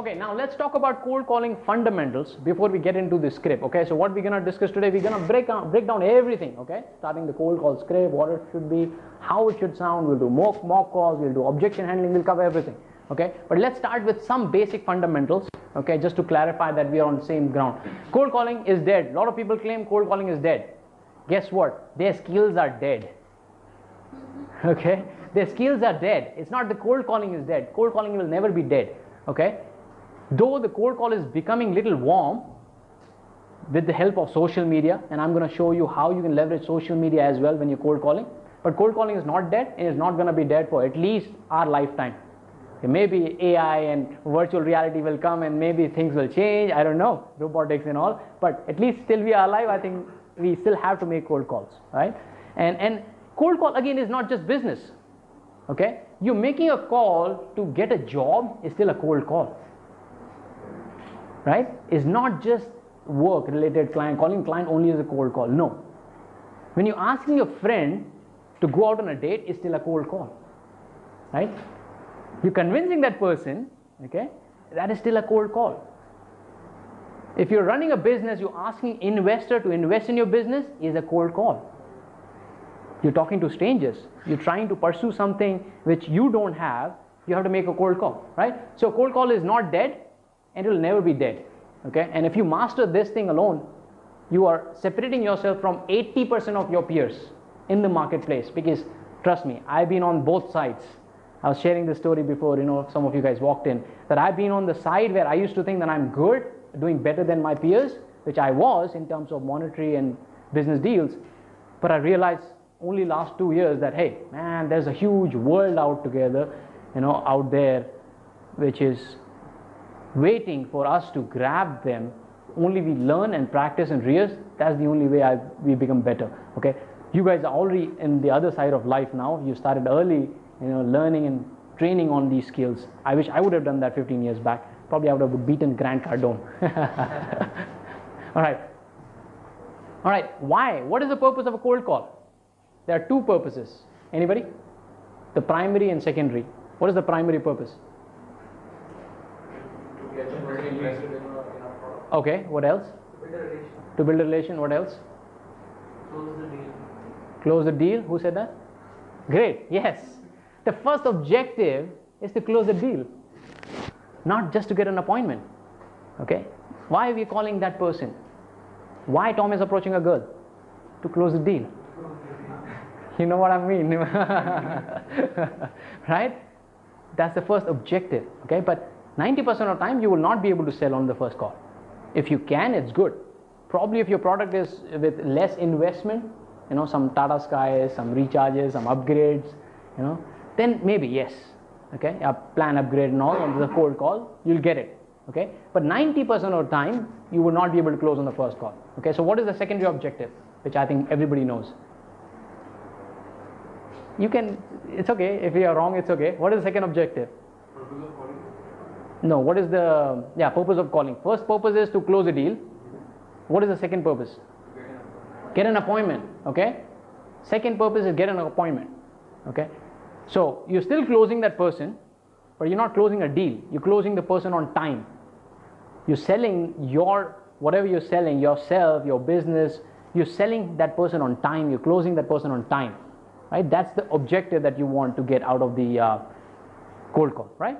Okay, now let's talk about cold calling fundamentals before we get into the script. Okay, so what we're gonna discuss today, we're gonna break down everything. Okay, starting the cold call script, what it should be, how it should sound. We'll do mock calls, we'll do objection handling, we'll cover everything. Okay, but let's start with some basic fundamentals. Okay, just to clarify that we are on the same ground. Cold calling is dead. A lot of people claim cold calling is dead. Guess what? Their skills are dead. Okay, their skills are dead. It's not the cold calling is dead. Cold calling will never be dead. Okay. Though the cold call is becoming little warm with the help of social media, and I'm going to show you how you can leverage social media as well when you're cold calling. But cold calling is not dead, and it's not going to be dead for at least our lifetime. Okay, maybe AI and virtual reality will come and maybe things will change. I don't know, robotics and all. But at least till we are alive, I think we still have to make cold calls, right? And cold call again is not just business. Okay, you making a call to get a job is still a cold call. Right? It's not just work related client, calling client only is a cold call. No. When you're asking your friend to go out on a date, it's still a cold call. Right? You're convincing that person, okay, that is still a cold call. If you're running a business, you're asking investor to invest in your business is a cold call. You're talking to strangers. You're trying to pursue something which you don't have. You have to make a cold call, right? So cold call is not dead. And it will never be dead. Okay, and if you master this thing alone, you are separating yourself from 80% of your peers in the marketplace. Because trust me, I've been on both sides. I was sharing this story before, some of you guys walked in, that I've been on the side where I used to think that I'm good, doing better than my peers, which I was in terms of monetary and business deals. But I realized only last 2 years that, hey, man, there's a huge world out together, out there, which is waiting for us to grab them. Only we learn and practice and rehearse. That's the only way we become better. Okay, you guys are already in the other side of life now. You started early, learning and training on these skills. I wish I would have done that 15 years back. Probably I would have beaten Grant Cardone. All right. Why? What is the purpose of a cold call? There are two purposes. Anybody? The primary and secondary. What is the primary purpose? Okay, what else? To build a relation. What else? Close the deal. Close the deal. Who said that? Great. Yes. The first objective is to close the deal, not just to get an appointment. Okay. Why are we calling that person? Why Tom is approaching a girl? To close the deal. You know what I mean? Right? That's the first objective. Okay, but 90% of the time you will not be able to sell on the first call. If you can, it's good. Probably if your product is with less investment, some Tata Sky, some recharges, some upgrades, then maybe yes. Okay, a plan upgrade and all on the cold call, you'll get it. Okay, but 90% of the time you will not be able to close on the first call. Okay, so what is the secondary objective, which I think everybody knows? You can, it's okay. If you are wrong, it's okay. What is the second objective? No, what is the purpose of calling? First purpose is to close a deal. What is the second purpose? Get an appointment. Okay. Second purpose is get an appointment. Okay. So you're still closing that person, but you're not closing a deal. You're closing the person on time. You're selling whatever you're selling, yourself, your business, you're selling that person on time. You're closing that person on time. Right. That's the objective that you want to get out of the cold call. Right.